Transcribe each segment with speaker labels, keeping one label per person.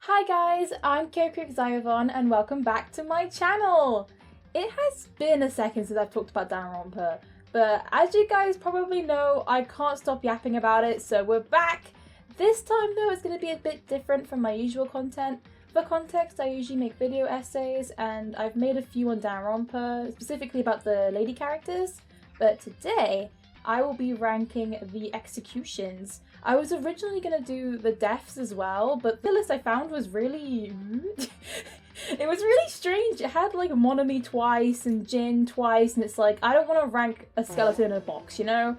Speaker 1: Hi guys, I'm Kyoka Xiavon and welcome back to my channel! It has been a second since I've talked about Danganronpa, but as you guys probably know, I can't stop yapping about it, so we're back! This time though, it's going to be a bit different from my usual content. For context, I usually make video essays, and I've made a few on Danganronpa, specifically about the lady characters, but today I will be ranking the executions. I was originally going to do the deaths as well, but the list I found was really... it was really strange. It had like Monomi twice and Jin twice, and it's like, I don't want to rank a skeleton in a box, you know?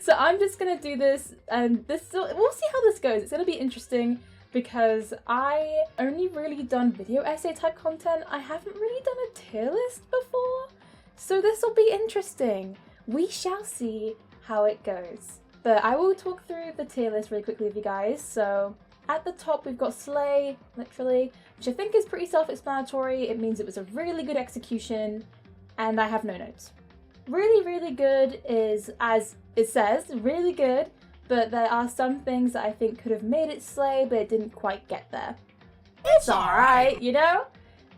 Speaker 1: So I'm just going to do this, and we'll see how this goes. It's going to be interesting because I only really done video essay type content. I haven't really done a tier list before, so this will be interesting. We shall see how it goes. But I will talk through the tier list really quickly with you guys. So at the top we've got Slay, literally, which I think is pretty self-explanatory. It means it was a really good execution, and I have no notes. Really, really good is, as it says, really good, but there are some things that I think could have made it Slay, but it didn't quite get there. It's alright, you know?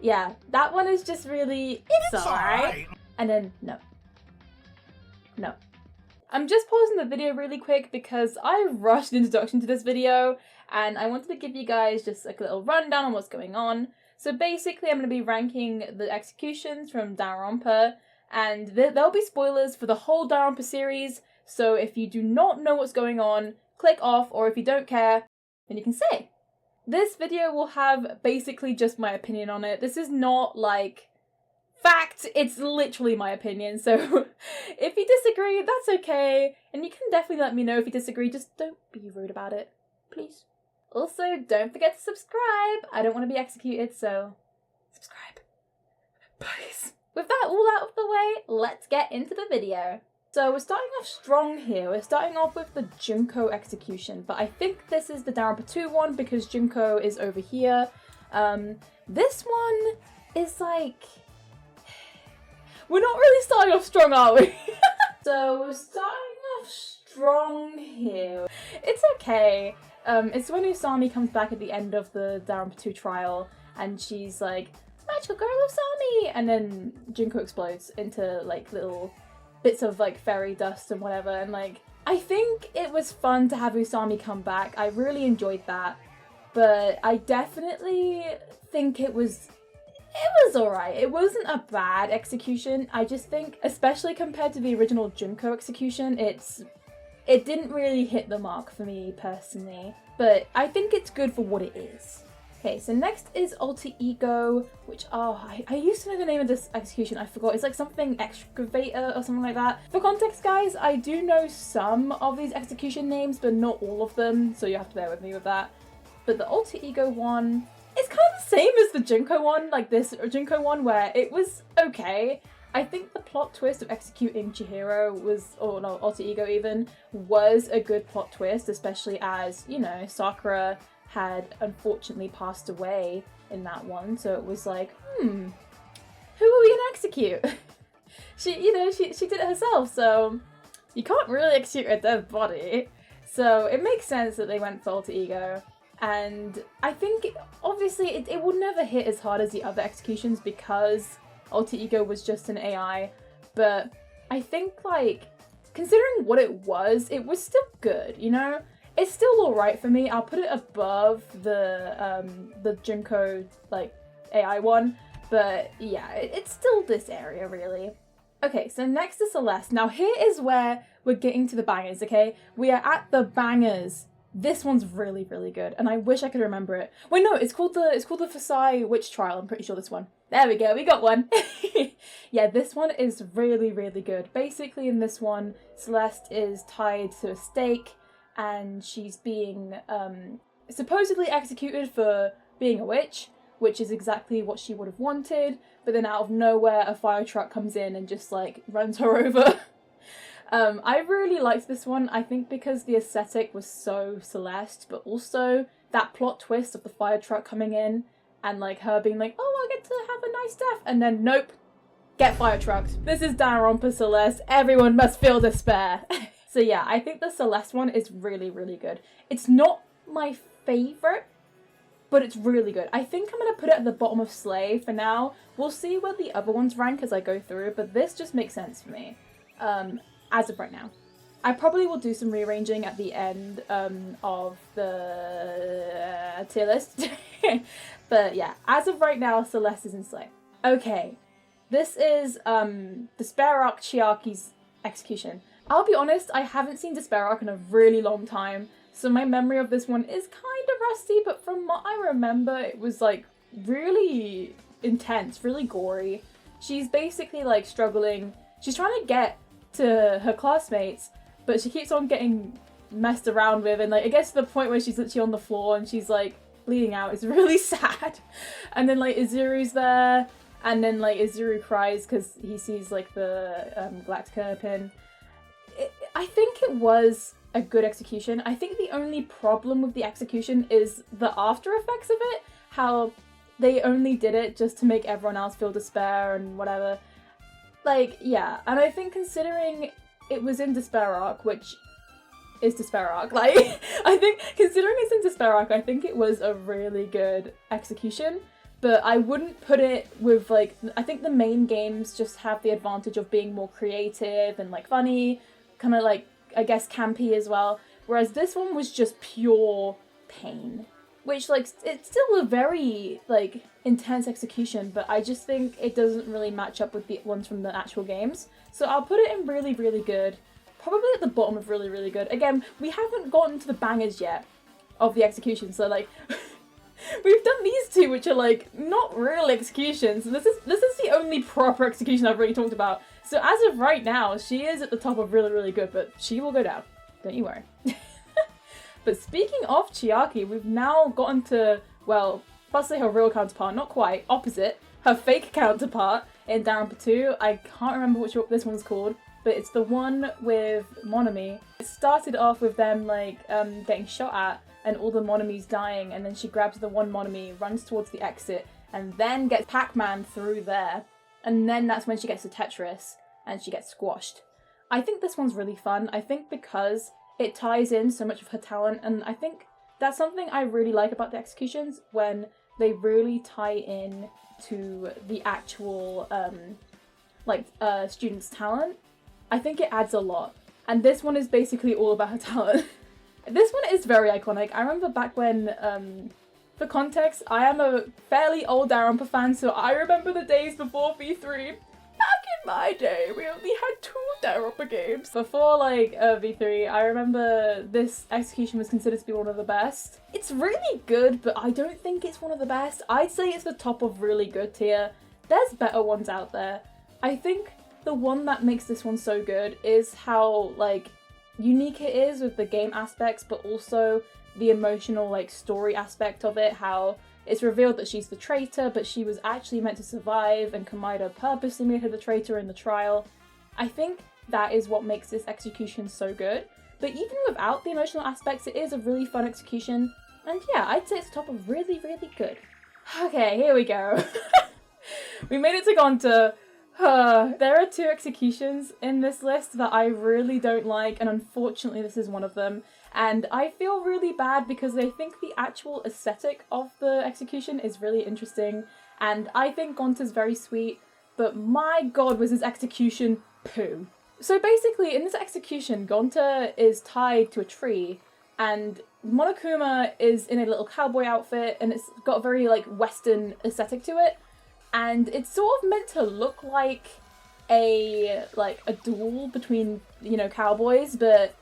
Speaker 1: Yeah, that one is just really, it's alright. And then, no. No. I'm just pausing the video really quick because I rushed an introduction to this video and I wanted to give you guys just like a little rundown on what's going on. So basically I'm going to be ranking the executions from Danganronpa, and there'll be spoilers for the whole Danganronpa series, so if you do not know what's going on, click off, or if you don't care, then you can stay. This video will have basically just my opinion on it. This is not like fact, it's literally my opinion, so if you disagree, that's okay, and you can definitely let me know if you disagree, just don't be rude about it, please. Also, don't forget to subscribe. I don't want to be executed, so subscribe, please. With that all out of the way, let's get into the video. So we're starting off strong here. We're starting off with the Junko execution, but I think this is the Danganronpa 2 one because Junko is over here. This one is like... we're not really starting off strong, are we? So we're starting off strong here. It's okay. It's when Usami comes back at the end of the Danganronpa 2 trial, and she's like, "Magical girl Usami!" And then Junko explodes into like little bits of like fairy dust and whatever, and like, I think it was fun to have Usami come back. I really enjoyed that, but I definitely think it was alright. It wasn't a bad execution. I just think, especially compared to the original Junko execution, it didn't really hit the mark for me personally, but I think it's good for what it is. Okay, so next is Alter Ego, which, I used to know the name of this execution, I forgot. It's like something excavator or something like that. For context, guys, I do know some of these execution names, but not all of them, so you have to bear with me with that. But the Alter Ego one, it's kind of the same as the Junko one, like this Junko one, where it was okay. I think the plot twist of executing Chihiro was, or no, Alter Ego even, was a good plot twist, especially as, you know, Sakura had unfortunately passed away in that one, so it was like, who are we gonna execute? she did it herself, so you can't really execute a dead body. So it makes sense that they went for Alter Ego. And I think, obviously, it will never hit as hard as the other executions because Alter Ego was just an AI, but I think, like, considering what it was still good, you know? It's still alright for me. I'll put it above the Junko, like, AI one, but yeah, it's still this area, really. Okay, so next is Celeste. Now here is where we're getting to the bangers, okay? We are at the bangers. This one's really, really good, and I wish I could remember it. Wait, no, it's called the Versailles witch trial. I'm pretty sure this one. There we go, we got one. Yeah, this one is really, really good. Basically, in this one, Celeste is tied to a stake, and she's being supposedly executed for being a witch, which is exactly what she would have wanted. But then, out of nowhere, a fire truck comes in and just like runs her over. I really liked this one, I think because the aesthetic was so Celeste, but also that plot twist of the fire truck coming in and like her being like, oh, I'll get to have a nice death, and then nope, get fire trucked. This is Danganronpa Celeste, everyone must feel despair. So yeah, I think the Celeste one is really, really good. It's not my favourite but it's really good. I think I'm going to put it at the bottom of Slay for now. We'll see where the other ones rank as I go through, but this just makes sense for me as of right now. I probably will do some rearranging at the end of the tier list. But yeah, as of right now, Celeste is in Slay. Okay, this is Despair Arc Chiaki's execution. I'll be honest, I haven't seen Despair Arc in a really long time, so my memory of this one is kind of rusty, but from what I remember, it was like really intense, really gory. She's basically like struggling. She's trying to get to her classmates, but she keeps on getting messed around with, and like it gets to the point where she's literally on the floor and she's like bleeding out. It's really sad. And then like Izuru's there, and then like Izuru cries because he sees like the Galactica pin. I think it was a good execution. I think the only problem with the execution is the after effects of it, how they only did it just to make everyone else feel despair and whatever. Like, yeah, and I think considering it was in Despair Arc, which is Despair Arc, like, I think, considering it's in Despair Arc, I think it was a really good execution, but I wouldn't put it with, like, I think the main games just have the advantage of being more creative and, like, funny, kind of, like, I guess campy as well, whereas this one was just pure pain. Which, like, it's still a very, like, intense execution, but I just think it doesn't really match up with the ones from the actual games. So I'll put it in really, really good. Probably at the bottom of really, really good. Again, we haven't gotten to the bangers yet of the execution, so, like, we've done these two, which are, like, not real executions. This is the only proper execution I've really talked about. So as of right now, she is at the top of really, really good, but she will go down. Don't you worry. But speaking of Chiaki, we've now gotten to, well, let's say her real counterpart, not quite, opposite, her fake counterpart in Danganronpa 2. I can't remember which this one's called, but it's the one with Monomi. It started off with them, like, getting shot at and all the Monomis dying, and then she grabs the one Monomi, runs towards the exit, and then gets Pac-Man through there. And then that's when she gets to Tetris, and she gets squashed. I think this one's really fun. I think because it ties in so much of her talent, and I think that's something I really like about the executions, when they really tie in to the actual, student's talent. I think it adds a lot. And this one is basically all about her talent. This one is very iconic. I remember back when, for context, I am a fairly old Danganronpa fan, so I remember the days before V3. Back in my day, we only had 2 Danganronpa games. Before, like, V3, I remember this execution was considered to be one of the best. It's really good, but I don't think it's one of the best. I'd say it's the top of really good tier. There's better ones out there. I think the one that makes this one so good is how, like, unique it is with the game aspects, but also the emotional, like, story aspect of it, how it's revealed that she's the traitor, but she was actually meant to survive, and Komaeda purposely made her the traitor in the trial. I think that is what makes this execution so good. But even without the emotional aspects, it is a really fun execution. And yeah, I'd say it's top of really, really good. Okay, here we go. We made it to Gonta. There are 2 executions in this list that I really don't like, and unfortunately this is one of them. And I feel really bad because I think the actual aesthetic of the execution is really interesting, and I think Gonta's very sweet, but my god was his execution poo. So basically, in this execution, Gonta is tied to a tree, and Monokuma is in a little cowboy outfit, and it's got a very, like, Western aesthetic to it, and it's sort of meant to look like a duel between, you know, cowboys, but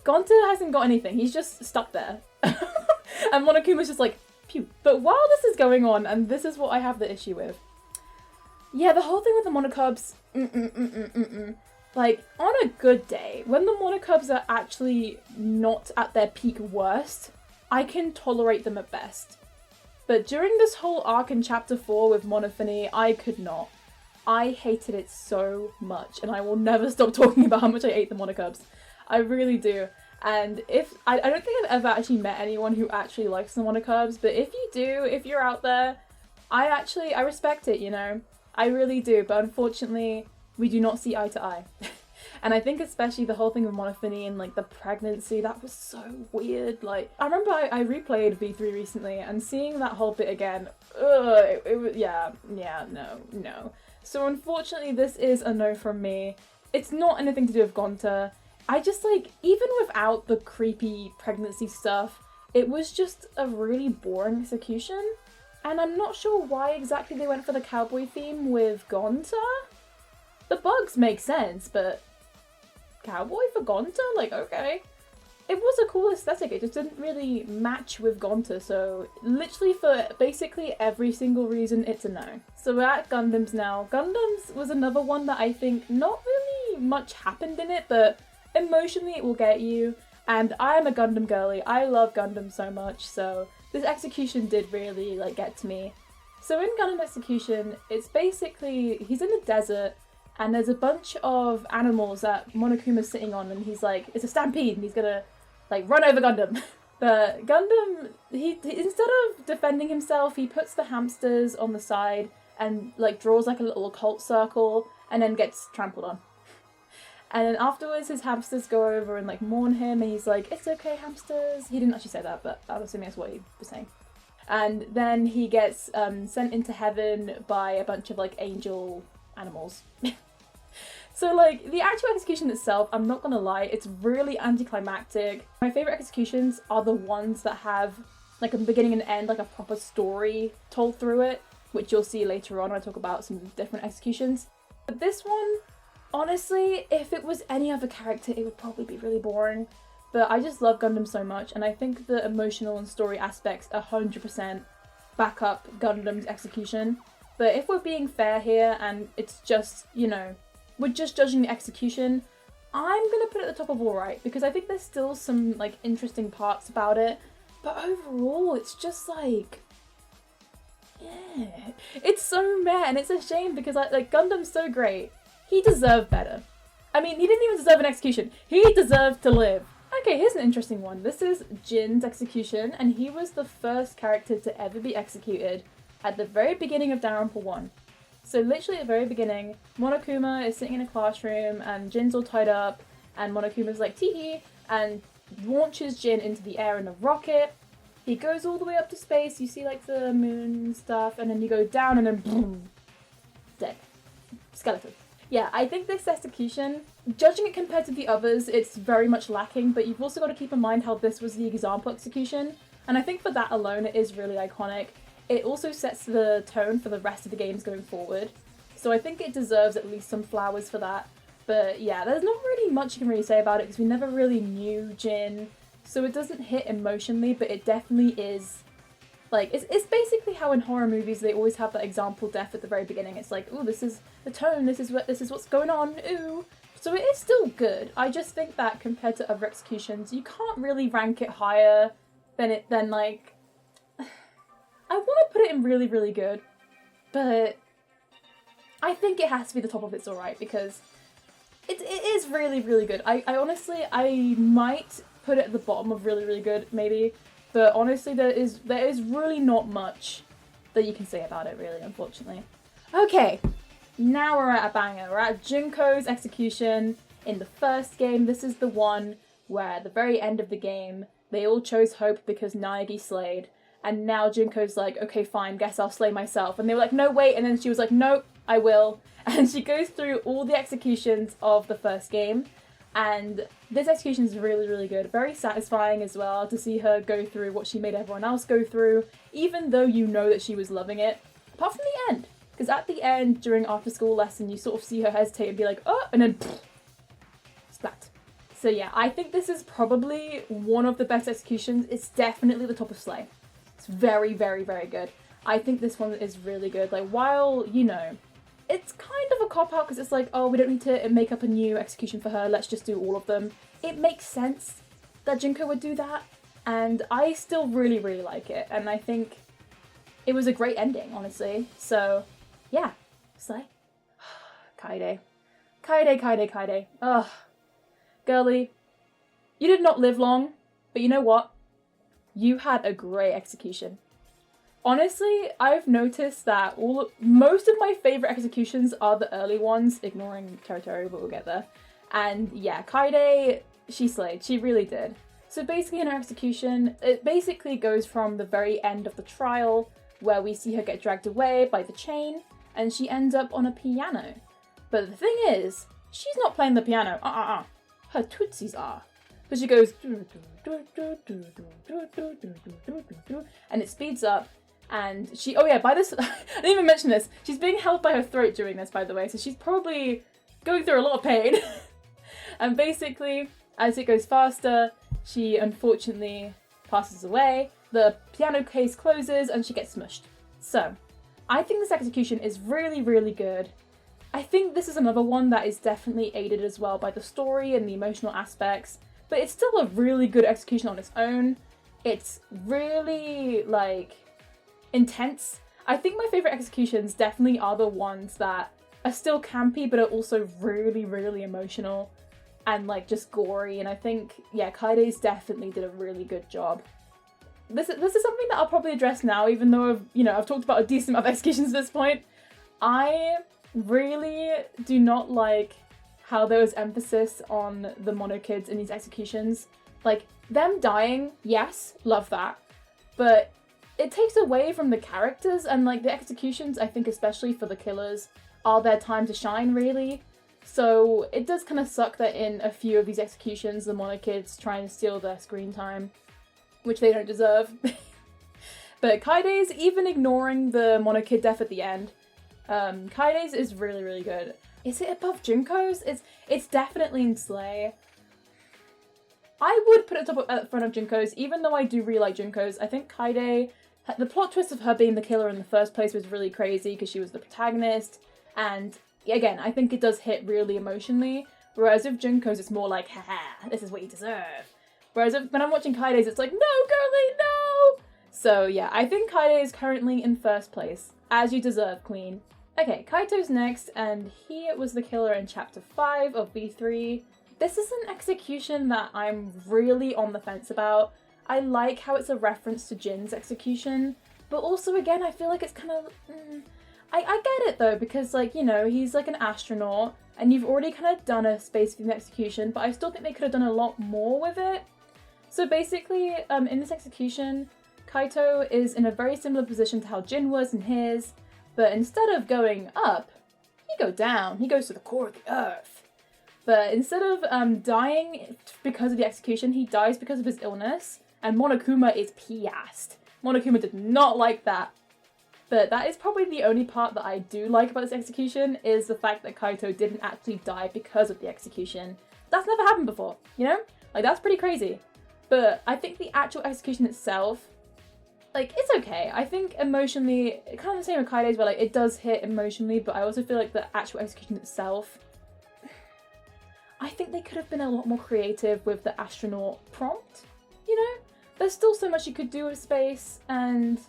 Speaker 1: Gonta hasn't got anything. He's just stuck there. And Monokuma's just like, phew. But while this is going on, and this is what I have the issue with. Yeah, the whole thing with the Monokubs, like, on a good day, when the Monokubs are actually not at their peak worst, I can tolerate them at best. But during this whole arc in Chapter 4 with Monophony, I could not. I hated it so much, and I will never stop talking about how much I hate the Monokubs. I really do. And I don't think I've ever actually met anyone who actually likes the Monokubs, but if you do, if you're out there, I respect it, you know? I really do, but unfortunately, we do not see eye to eye. And I think especially the whole thing with Monophony and like the pregnancy, that was so weird. Like, I remember I replayed V3 recently and seeing that whole bit again, it was, yeah, no. So unfortunately this is a no from me. It's not anything to do with Gonta. I just like, even without the creepy pregnancy stuff, it was just a really boring execution. And I'm not sure why exactly they went for the cowboy theme with Gonta. The bugs make sense, but cowboy for Gonta? Like, okay. It was a cool aesthetic, it just didn't really match with Gonta, so literally for basically every single reason, it's a no. So we're at Gundams now. Gundams was another one that I think not really much happened in it, but emotionally it will get you. And I am a Gundam girly, I love Gundam so much, so this execution did really like get to me. So in Gundam Execution, it's basically, he's in the desert, and there's a bunch of animals that Monokuma's sitting on, and he's like, it's a stampede, and he's gonna like run over Gundam. But Gundam, he instead of defending himself, he puts the hamsters on the side and like draws like a little occult circle and then gets trampled on. And then afterwards his hamsters go over and like mourn him, and he's like, it's okay hamsters. He didn't actually say that, but I'm assuming that's what he was saying. And then he gets sent into heaven by a bunch of like angel animals. So like the actual execution itself, I'm not gonna lie, it's really anticlimactic. My favourite executions are the ones that have like a beginning and end, like a proper story told through it, which you'll see later on when I talk about some different executions. But this one, honestly, if it was any other character, it would probably be really boring. But I just love Gundam so much, and I think the emotional and story aspects 100% back up Gundam's execution. But if we're being fair here, and it's just, you know, we're just judging the execution, I'm gonna put it at the top of alright, because I think there's still some like interesting parts about it. But overall, it's just like, yeah, it's so meh, and it's a shame because like Gundam's so great. He deserved better. I mean, he didn't even deserve an execution. He deserved to live. Okay, here's an interesting one. This is Jin's execution, and he was the first character to ever be executed at the very beginning of Danganronpa 1. So literally at the very beginning, Monokuma is sitting in a classroom and Jin's all tied up, and Monokuma's like tee-hee, and launches Jin into the air in a rocket. He goes all the way up to space, you see like the moon and stuff, and then you go down and then boom, dead. Skeleton. Yeah, I think this execution, judging it compared to the others, it's very much lacking, but you've also got to keep in mind how this was the example execution, and I think for that alone it is really iconic. It also sets the tone for the rest of the games going forward, so I think it deserves at least some flowers for that. But yeah, there's not really much you can really say about it because we never really knew Jin, so it doesn't hit emotionally, but it definitely is. Like, it's basically how in horror movies they always have that example death at the very beginning. It's like, ooh, this is the tone, this is what's going on, ooh. So it is still good. I just think that compared to other executions, you can't really rank it higher than like, I want to put it in really, really good, but I think it has to be the top of It's Alright because it is really, really good. I honestly, I might put it at the bottom of really, really good, maybe. But honestly, there is really not much that you can say about it, really, unfortunately. Okay, now we're at a banger. We're at Junko's execution in the first game. This is the one where at the very end of the game, they all chose Hope because Naegi slayed. And now Junko's like, okay, fine, guess I'll slay myself. And they were like, no, wait. And then she was like, nope, I will. And she goes through all the executions of the first game. And this execution is really, really good. Very satisfying as well to see her go through what she made everyone else go through, even though you know that she was loving it. Apart from the end. Because at the end, during after school lesson, you sort of see her hesitate and be like, oh, and then pfft, splat. So yeah, I think this is probably one of the best executions. It's definitely the top of Slay. It's very, very, very good. I think this one is really good. Like, while, you know, it's kind of a cop-out because it's like, oh, we don't need to make up a new execution for her, let's just do all of them. It makes sense that Junko would do that, and I still really, really like it, and I think it was a great ending, honestly. So, yeah, Slay. Kaede. Kaede, Kaede, Kaede. Ugh. Girly, you did not live long, but you know what? You had a great execution. Honestly, I've noticed that most of my favourite executions are the early ones, ignoring Territory, but we'll get there. And yeah, Kaede, she slayed. She really did. So basically in her execution, it basically goes from the very end of the trial, where we see her get dragged away by the chain, and she ends up on a piano. But the thing is, she's not playing the piano. Her tootsies are. So she goes, and it speeds up, and she, oh yeah, by this, I didn't even mention this, she's being held by her throat during this, by the way, so she's probably going through a lot of pain. And basically, as it goes faster, she unfortunately passes away, the piano case closes, and she gets smushed. So, I think this execution is really, really good. I think this is another one that is definitely aided as well by the story and the emotional aspects, but it's still a really good execution on its own. It's really, like, intense. I think my favourite executions definitely are the ones that are still campy, but are also really, really emotional and, like, just gory, and I think, yeah, Kaede's definitely did a really good job. This is something that I'll probably address now, even though I've talked about a decent amount of executions at this point. I really do not like how there was emphasis on the mono kids in these executions. Like, them dying, yes, love that, but it takes away from the characters, and like the executions, I think especially for the killers, are their time to shine, really. So it does kind of suck that in a few of these executions the mono kids try and steal their screen time, which they don't deserve. But Kaede's, even ignoring the mono kid death at the end, Kaede's is really, really good. Is it above Junko's? It's definitely in Slay. I would put it up at the front of Junko's, even though I do really like Junko's. I think Kaede, the plot twist of her being the killer in the first place was really crazy because she was the protagonist, and again, I think it does hit really emotionally, whereas with Junko's it's more like, haha, this is what you deserve. Whereas when I'm watching Kaede's, it's like, no, girlie, no! So yeah, I think Kaede is currently in first place. As you deserve, queen. Okay, Kaito's next, and he was the killer in chapter 5 of V3. This is an execution that I'm really on the fence about. I like how it's a reference to Jin's execution, but also again, I feel like it's kind of... I get it though, because like, he's like an astronaut, and you've already kind of done a space theme execution, but I still think they could have done a lot more with it. So basically, in this execution, Kaito is in a very similar position to how Jin was in his, but instead of going up, he goes down. He goes to the core of the earth. But instead of dying because of the execution, he dies because of his illness, and Monokuma is pissed. Monokuma did not like that. But that is probably the only part that I do like about this execution, is the fact that Kaito didn't actually die because of the execution. That's never happened before, Like, that's pretty crazy. But I think the actual execution itself, like, it's okay. I think emotionally, kind of the same with Kaede's, where like, it does hit emotionally, but I also feel like the actual execution itself, I think they could have been a lot more creative with the astronaut prompt, There's still so much you could do with space, and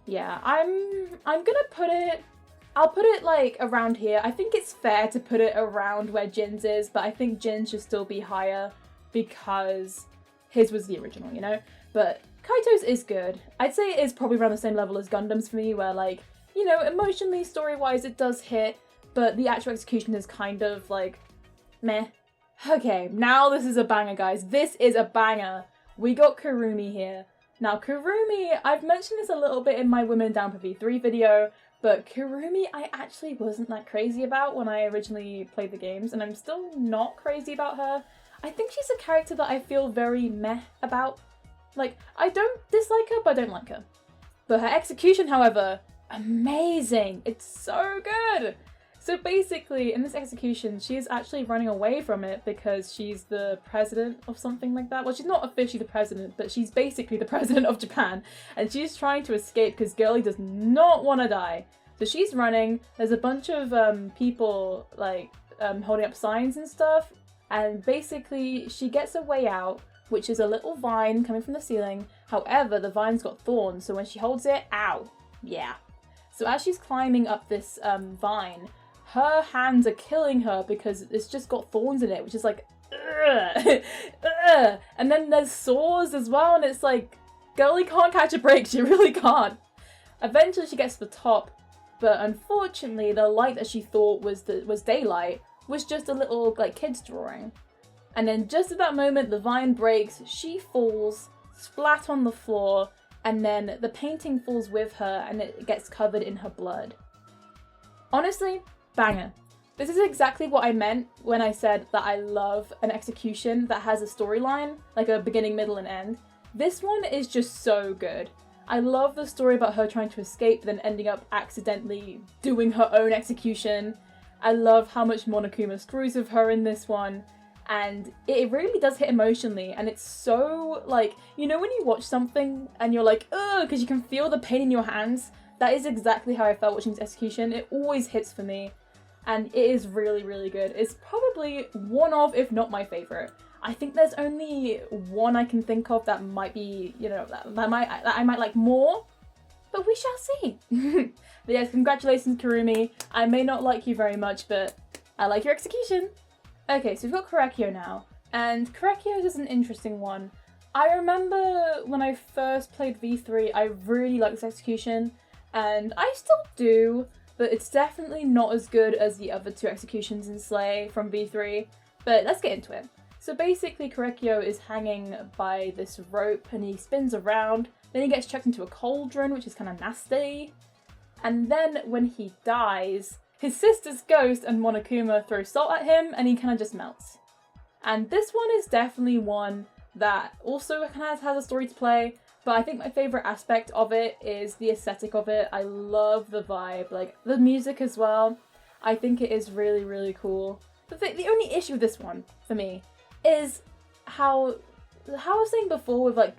Speaker 1: yeah, I'm gonna put it, I'll put it like around here. I think it's fair to put it around where Jin's is, but I think Jin's should still be higher because his was the original, But Kaito's is good. I'd say it is probably around the same level as Gundam's for me, where like, emotionally, story-wise, it does hit, but the actual execution is kind of like, meh. Okay, now this is a banger, guys. This is a banger. We got Kurumi here. Now, Kurumi, I've mentioned this a little bit in my Women Down for V3 video, but Kurumi I actually wasn't that crazy about when I originally played the games, and I'm still not crazy about her. I think she's a character that I feel very meh about. Like, I don't dislike her, but I don't like her. But her execution, however, amazing! It's so good! So basically, in this execution, she is actually running away from it because she's the president of something like that. Well, she's not officially the president, but she's basically the president of Japan. And she's trying to escape because girlie does not want to die. So she's running. There's a bunch of people, like, holding up signs and stuff. And basically, she gets a way out, which is a little vine coming from the ceiling. However, the vine's got thorns, so when she holds it, ow. Yeah. So as she's climbing up this vine, her hands are killing her because it's just got thorns in it, which is like, ugh, ugh. And then there's sores as well, and it's like, girlie can't catch a break, she really can't. Eventually she gets to the top, but unfortunately the light that she thought was daylight was just a little like kid's drawing. And then just at that moment the vine breaks, she falls, splat on the floor, and then the painting falls with her and it gets covered in her blood. Honestly, banger. This is exactly what I meant when I said that I love an execution that has a storyline, like a beginning, middle, and end. This one is just so good. I love the story about her trying to escape, then ending up accidentally doing her own execution. I love how much Monokuma screws with her in this one, and it really does hit emotionally, and it's so, like, you know when you watch something and you're like, ugh, because you can feel the pain in your hands? That is exactly how I felt watching this execution. It always hits for me, and it is really, really good. It's probably one of, if not my favourite. I think there's only one I can think of that might be, you know, that I might like more, but we shall see. But yes, congratulations, Kurumi. I may not like you very much, but I like your execution. Okay, so we've got Korekiyo now, and Korekiyo is an interesting one. I remember when I first played V3, I really liked this execution, and I still do, but it's definitely not as good as the other two executions in Slay from V3, but let's get into it. So basically Korekiyo is hanging by this rope and he spins around, then he gets chucked into a cauldron, which is kind of nasty, and then when he dies, his sister's ghost and Monokuma throw salt at him and he kind of just melts. And this one is definitely one that also kind of has a story to play, but I think my favourite aspect of it is the aesthetic of it. I love the vibe, like the music as well. I think it is really, really cool. But the only issue with this one, for me, is how I was saying before with like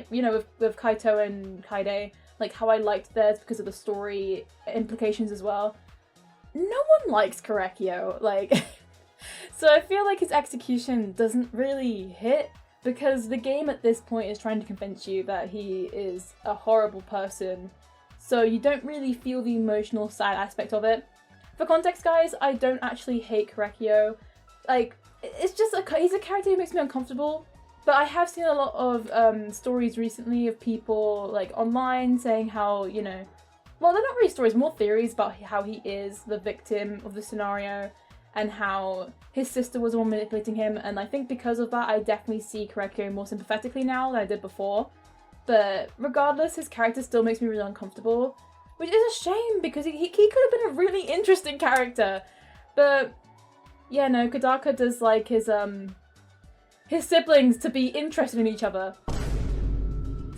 Speaker 1: you know, with Kaito and Kaide, like how I liked theirs because of the story implications as well. No one likes Korekiyo, like, so I feel like his execution doesn't really hit, because the game at this point is trying to convince you that he is a horrible person, so you don't really feel the emotional side aspect of it. For context, guys, I don't actually hate Korekiyo. Like, it's just he's a character who makes me uncomfortable, but I have seen a lot of stories recently of people, like, online saying how, you know, well, they're not really stories, more theories about how he is the victim of the scenario and how his sister was the one manipulating him, and I think because of that I definitely see Korekiyo more sympathetically now than I did before. But regardless, his character still makes me really uncomfortable, which is a shame because he could have been a really interesting character. But yeah, no, Kodaka does like his siblings to be interested in each other.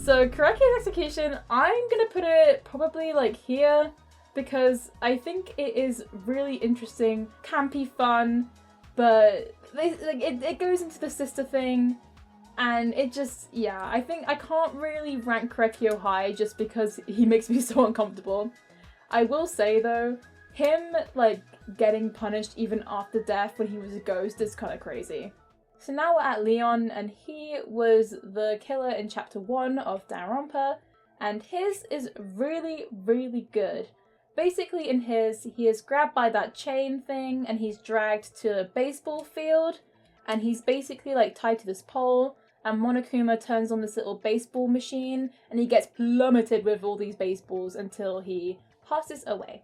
Speaker 1: So Korekiyo's execution, I'm gonna put it probably like here, because I think it is really interesting, campy, fun, but it goes into the sister thing, and it just, yeah, I think I can't really rank Korekiyo high just because he makes me so uncomfortable. I will say though, him like getting punished even after death when he was a ghost is kind of crazy. So now we're at Leon, and he was the killer in chapter 1 of Danganronpa, and his is really, really good. Basically in his, he is grabbed by that chain thing and he's dragged to a baseball field, and he's basically like tied to this pole, and Monokuma turns on this little baseball machine and he gets plummeted with all these baseballs until he passes away.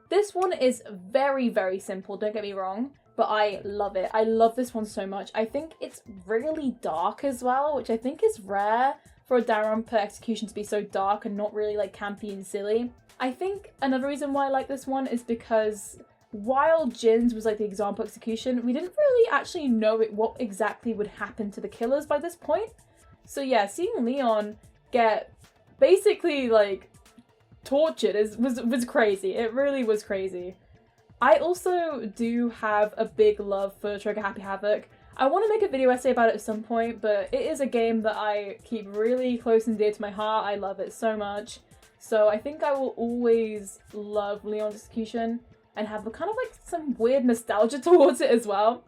Speaker 1: This one is very, very simple, don't get me wrong, but I love it. I love this one so much. I think it's really dark as well, which I think is rare for a Danganronpa execution to be so dark and not really like campy and silly. I think another reason why I like this one is because while Jin's was like the example execution, we didn't really actually know what exactly would happen to the killers by this point. So yeah, seeing Leon get basically like tortured was crazy. It really was crazy. I also do have a big love for Trigger Happy Havoc. I want to make a video essay about it at some point, but it is a game that I keep really close and dear to my heart. I love it so much. So I think I will always love Leon's execution and have a kind of like some weird nostalgia towards it as well.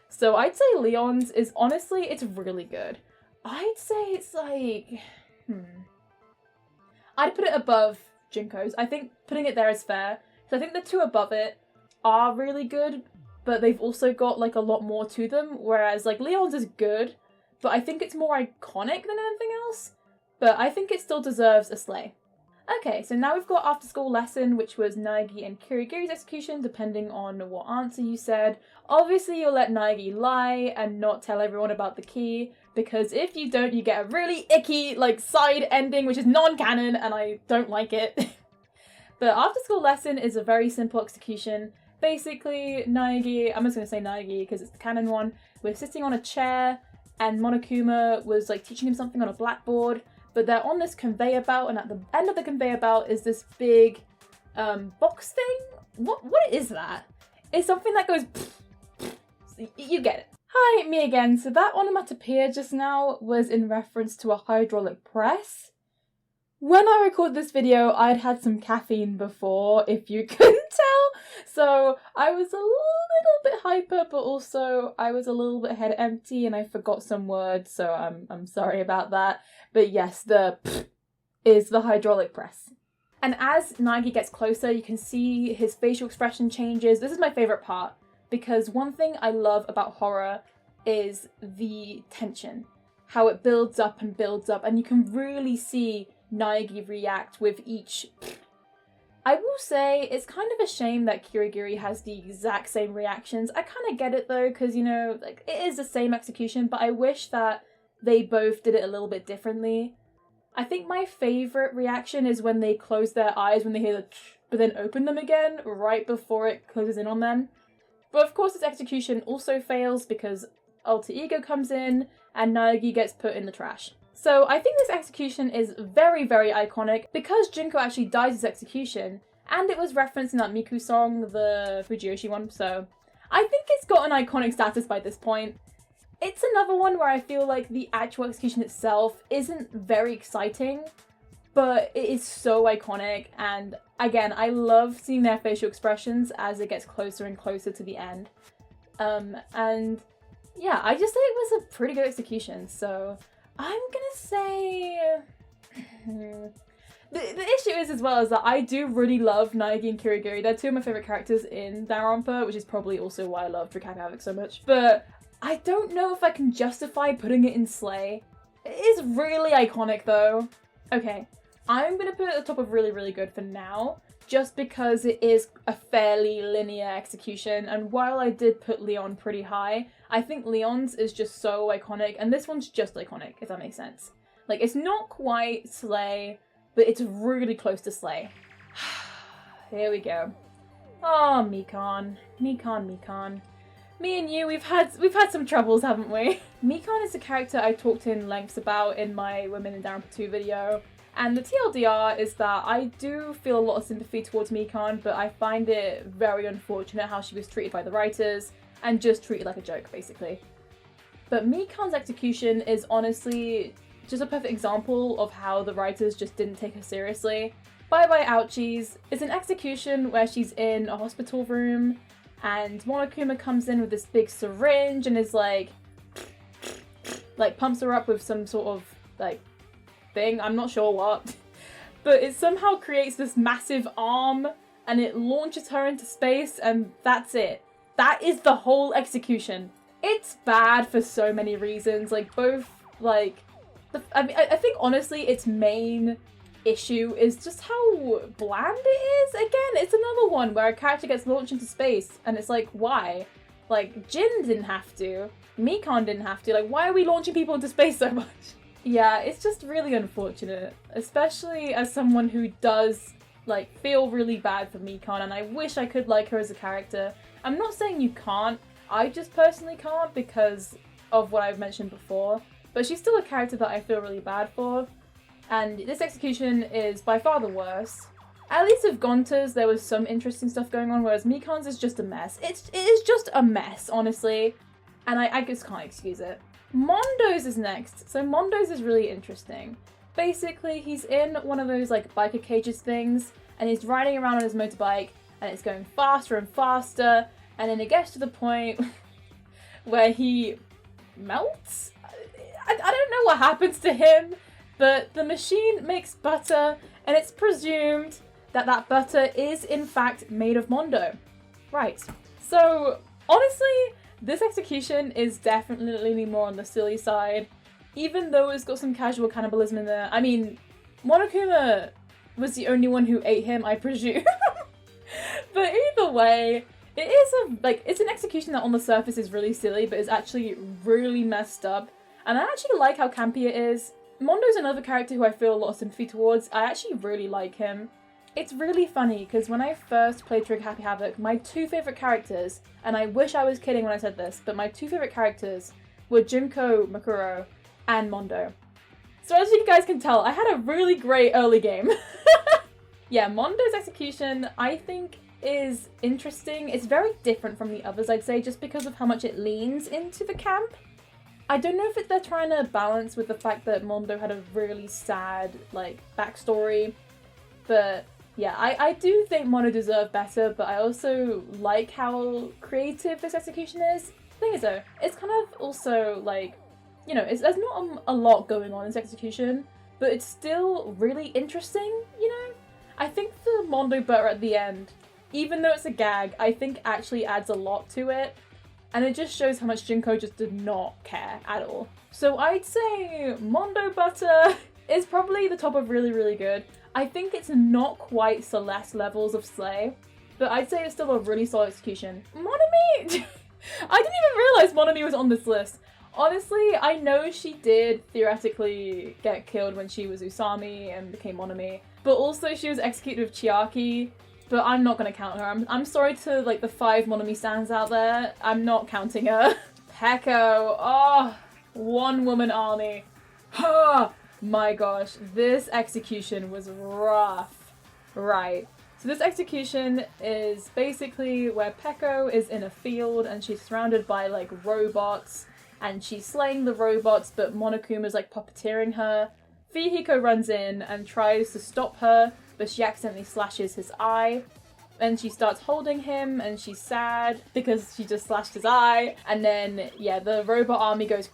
Speaker 1: So I'd say Leon's is honestly, it's really good. I'd say it's like, I'd put it above Jinko's. I think putting it there is fair. So I think the two above it are really good, but they've also got like a lot more to them, whereas like Leon's is good, but I think it's more iconic than anything else. But I think it still deserves a slay. Okay, so now we've got after school lesson, which was Naegi and Kirigiri's execution, depending on what answer you said. Obviously, you'll let Naegi lie and not tell everyone about the key, because if you don't, you get a really icky, like, side ending, which is non-canon, and I don't like it. But after school lesson is a very simple execution. Basically, Naegi, I'm just going to say Naegi because it's the canon one, we're sitting on a chair, and Monokuma was, like, teaching him something on a blackboard. But they're on this conveyor belt, and at the end of the conveyor belt is this big box thing? What is that? It's something that goes you get it. Hi, me again. So that onomatopoeia just now was in reference to a hydraulic press. When I recorded this video, I'd had some caffeine before, if you couldn't tell. So I was a little bit hyper, but also I was a little bit head empty and I forgot some words, so I'm sorry about that. But yes, the is the hydraulic press. And as Naegi gets closer, you can see his facial expression changes. This is my favourite part, because one thing I love about horror is the tension. How it builds up, and you can really see Naegi react with each. I will say it's kind of a shame that Kirigiri has the exact same reactions. I kind of get it though, because, you know, like, it is the same execution, but I wish that they both did it a little bit differently. I think my favourite reaction is when they close their eyes when they hear the but then open them again right before it closes in on them. But of course this execution also fails because Alter Ego comes in and Naegi gets put in the trash. So I think this execution is very, very iconic because Junko actually dies this execution, and it was referenced in that Miku song, the Fujiyoshi one, so I think it's got an iconic status by this point. It's another one where I feel like the actual execution itself isn't very exciting, but it is so iconic, and again, I love seeing their facial expressions as it gets closer and closer to the end. And yeah, I just think it was a pretty good execution, so I'm gonna say the issue is as well is that I do really love Naegi and Kirigiri. They're two of my favourite characters in Danganronpa, which is probably also why I love Dracaka Havoc so much. But I don't know if I can justify putting it in Slay. It is really iconic though. Okay, I'm gonna put it at the top of really, really good for now, just because it is a fairly linear execution, and while I did put Leon pretty high, I think Leon's is just so iconic, and this one's just iconic, if that makes sense. Like, it's not quite Slay, but it's really close to Slay. Here we go. Oh, Mikan. Mikan. Me and you, we've had some troubles, haven't we? Mikan is a character I talked in lengths about in my Women in Danganronpa 2 video. And the TLDR is that I do feel a lot of sympathy towards Mikan, but I find it very unfortunate how she was treated by the writers, and just treated like a joke, basically. But Mikan's execution is honestly just a perfect example of how the writers just didn't take her seriously. Bye Bye Ouchies is an execution where she's in a hospital room, and Monokuma comes in with this big syringe and is like pumps her up with some sort of, like, thing, I'm not sure what, but it somehow creates this massive arm and it launches her into space, and that's it. That is the whole execution. It's bad for so many reasons, like both, like, I think honestly its main issue is just how bland it is. Again, it's another one where a character gets launched into space and it's like, why? Like, Jin didn't have to, Mikan didn't have to, like, why are we launching people into space so much? Yeah, it's just really unfortunate, especially as someone who does, like, feel really bad for Mikan, and I wish I could like her as a character. I'm not saying you can't, I just personally can't because of what I've mentioned before, but she's still a character that I feel really bad for, and this execution is by far the worst. At least with Gonta's there was some interesting stuff going on, whereas Mikan's is just a mess. It is just a mess, honestly, and I just can't excuse it. Mondo's is next. So Mondo's is really interesting. Basically, he's in one of those, like, biker cages things, and he's riding around on his motorbike, and it's going faster and faster, and then it gets to the point where he melts? I don't know what happens to him, but the machine makes butter, and it's presumed that that butter is, in fact, made of Mondo. Right. So, honestly, this execution is definitely more on the silly side, even though it's got some casual cannibalism in there. I mean, Monokuma was the only one who ate him, I presume. But either way, it is it's an execution that on the surface is really silly, but is actually really messed up. And I actually like how campy it is. Mondo's another character who I feel a lot of sympathy towards. I actually really like him. It's really funny because when I first played Trigger Happy Havoc, my two favourite characters, and I wish I was kidding when I said this, but my two favourite characters were Junko Makuro and Mondo. So as you guys can tell, I had a really great early game. Yeah, Mondo's execution, I think, is interesting. It's very different from the others, I'd say, just because of how much it leans into the camp. I don't know if they're trying to balance with the fact that Mondo had a really sad, backstory, but yeah, I do think Mondo deserved better, but I also like how creative this execution is. The thing is though, it's kind of also there's not a lot going on in this execution, but it's still really interesting, I think the Mondo butter at the end, even though it's a gag, I think actually adds a lot to it, and it just shows how much Junko just did not care at all. So I'd say Mondo butter is probably the top of really, really good. I think it's not quite Celeste levels of slay, but I'd say it's still a really solid execution. Monomi! I didn't even realize Monomi was on this list. Honestly, I know she did theoretically get killed when she was Usami and became Monomi, but also she was executed with Chiaki, but I'm not going to count her. I'm sorry to the 5 Monomi stands out there. I'm not counting her. Peko, oh, one woman army. Ha! My gosh, this execution was rough. Right. So this execution is basically where Peko is in a field and she's surrounded by robots and she's slaying the robots, but Monokuma's puppeteering her. Fihiko runs in and tries to stop her, but she accidentally slashes his eye. And she starts holding him and she's sad because she just slashed his eye. And then, yeah, the robot army goes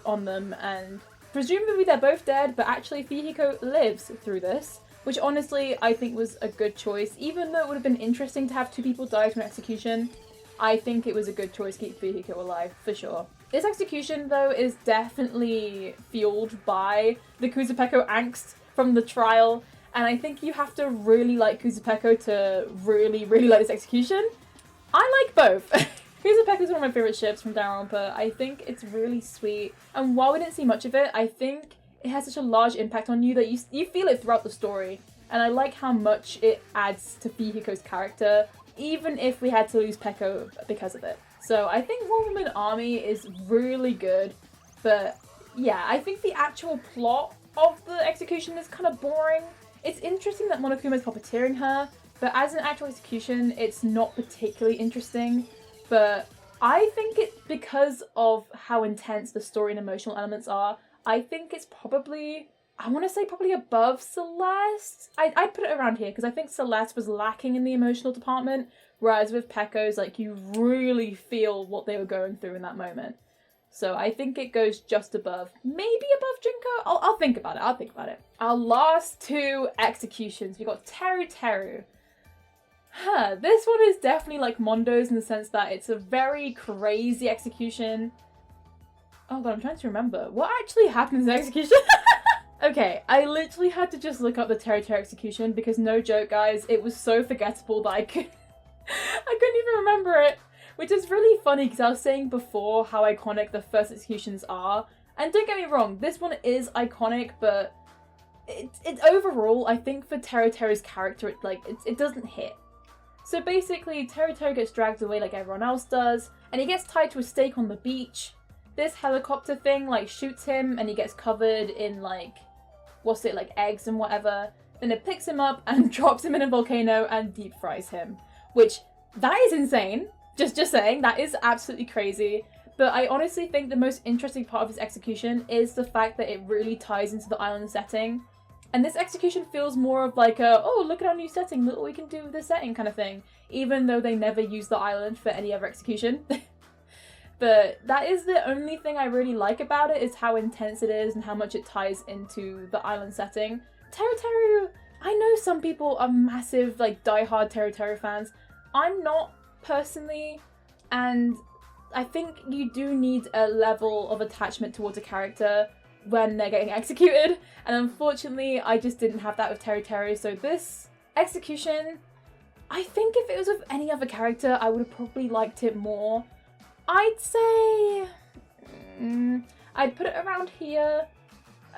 Speaker 1: on them and presumably they're both dead, but actually Fihiko lives through this, which honestly I think was a good choice. Even though it would have been interesting to have 2 people die to an execution, I think it was a good choice to keep Fihiko alive, for sure. This execution, though, is definitely fueled by the Kusapeko angst from the trial, and I think you have to really like Kusapeko to really, really like this execution. I like both. Kusapeko is one of my favourite ships from Danganronpa. I think it's really sweet, and while we didn't see much of it, I think it has such a large impact on you that you feel it throughout the story, and I like how much it adds to Fihiko's character, even if we had to lose Peko because of it. So I think One Woman Army is really good, but yeah, I think the actual plot of the execution is kind of boring. It's interesting that Monokuma is puppeteering her, but as an actual execution, it's not particularly interesting. But I think it's because of how intense the story and emotional elements are. I think it's probably, I want to say probably above Celeste. I'd put it around here because I think Celeste was lacking in the emotional department, whereas with Pecco's, you really feel what they were going through in that moment. So I think it goes just above, maybe above Junko. I'll think about it. Our last 2 executions, we got Teru Teru. This one is definitely like Mondo's in the sense that it's a very crazy execution. Oh god, I'm trying to remember. What actually happens in the execution? Okay, I literally had to just look up the Teru Teru execution because no joke guys, it was so forgettable that I couldn't even remember it. Which is really funny because I was saying before how iconic the first executions are. And don't get me wrong, this one is iconic, but it's overall, I think for Teru Teru's character, it doesn't hit. So basically, Teru Teru gets dragged away like everyone else does, and he gets tied to a stake on the beach. This helicopter thing, shoots him, and he gets covered in, eggs and whatever. Then it picks him up and drops him in a volcano and deep fries him. Which, that is insane. Just saying, that is absolutely crazy. But I honestly think the most interesting part of this execution is the fact that it really ties into the island setting. And this execution feels more of oh, look at our new setting, look what we can do with this setting kind of thing. Even though they never use the island for any other execution. But that is the only thing I really like about it, is how intense it is and how much it ties into the island setting. Teru Teru, I know some people are massive, die-hard Teru Teru fans. I'm not, personally, and I think you do need a level of attachment towards a character when they're getting executed, and unfortunately I just didn't have that with Terry, so this execution, I think if it was with any other character I would have probably liked it more. I'd say I'd put it around here,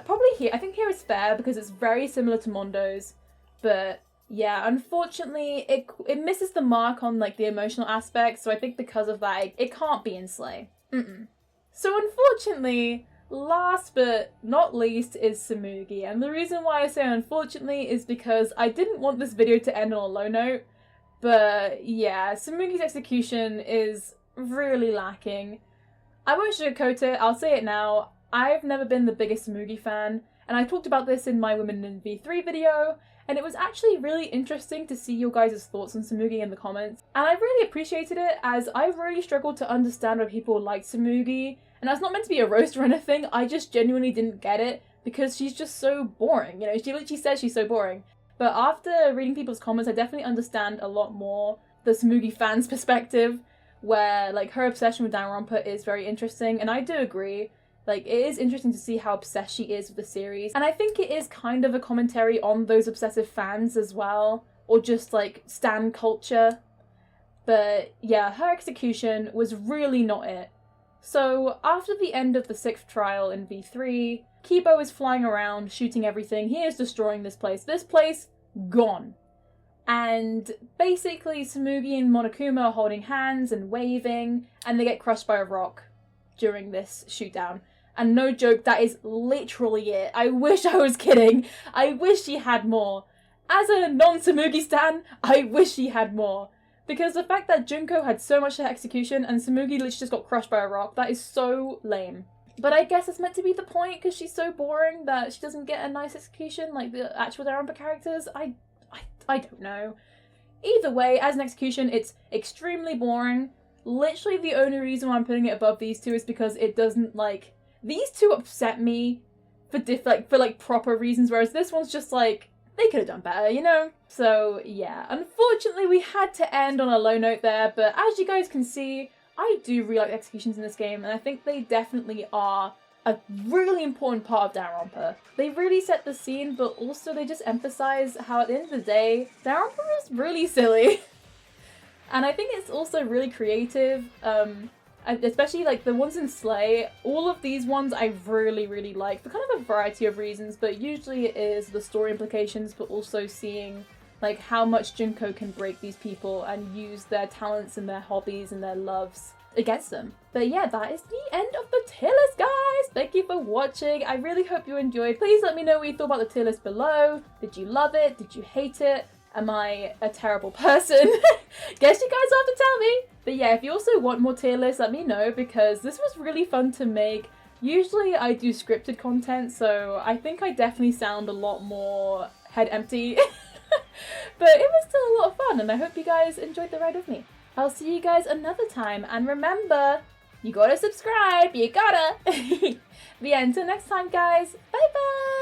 Speaker 1: probably here. I think here is fair because it's very similar to Mondo's, but yeah, unfortunately it misses the mark on like the emotional aspect, so I think because of that it can't be in Slay. So unfortunately, last but not least is Tsumugi, and the reason why I say unfortunately is because I didn't want this video to end on a low note, but yeah, Tsumugi's execution is really lacking. I won't sugarcoat it, I'll say it now, I've never been the biggest Tsumugi fan, and I talked about this in my Women in V3 video, and it was actually really interesting to see your guys' thoughts on Tsumugi in the comments, and I really appreciated it as I really struggled to understand why people like Tsumugi, and that's not meant to be a roast or anything, I just genuinely didn't get it because she's just so boring, you know, she literally says she's so boring. But after reading people's comments, I definitely understand a lot more the Tsumugi fans' perspective, where like her obsession with Danganronpa is very interesting, and I do agree. Like, it is interesting to see how obsessed she is with the series, and I think it is kind of a commentary on those obsessive fans as well, or just like stan culture. But yeah, her execution was really not it. So after the end of the 6th trial in V3, Kibo is flying around, shooting everything, he is destroying this place, gone. And basically Tsumugi and Monokuma are holding hands and waving, and they get crushed by a rock during this shootdown. And no joke, that is literally it. I wish I was kidding. I wish she had more. As a non-Tsumugi stan, I wish she had more. Because the fact that Junko had so much execution and Tsumugi literally just got crushed by a rock, that is so lame. But I guess it's meant to be the point because she's so boring that she doesn't get a nice execution like the actual Danganronpa characters. I don't know. Either way, as an execution, it's extremely boring. Literally the only reason why I'm putting it above these two is because it doesn't like... These two upset me for proper reasons, whereas this one's just like, they could have done better, you know? So yeah, unfortunately we had to end on a low note there, but as you guys can see, I do really like executions in this game, and I think they definitely are a really important part of Danganronpa. They really set the scene, but also they just emphasize how at the end of the day, Danganronpa is really silly. And I think it's also really creative, especially like the ones in Slay. All of these ones I really like for kind of a variety of reasons, but usually it is the story implications, but also seeing like how much Junko can break these people and use their talents and their hobbies and their loves against them. But yeah, that is the end of the tier list, guys! Thank you for watching. I really hope you enjoyed. Please let me know what you thought about the tier list below. Did you love it? Did you hate it? Am I a terrible person? Guess you guys will have to tell me. But yeah, if you also want more tier lists, let me know because this was really fun to make. Usually I do scripted content, so I think I definitely sound a lot more head empty. But it was still a lot of fun, and I hope you guys enjoyed the ride with me. I'll see you guys another time, and remember, you gotta subscribe, you gotta! But yeah, until next time guys, bye bye!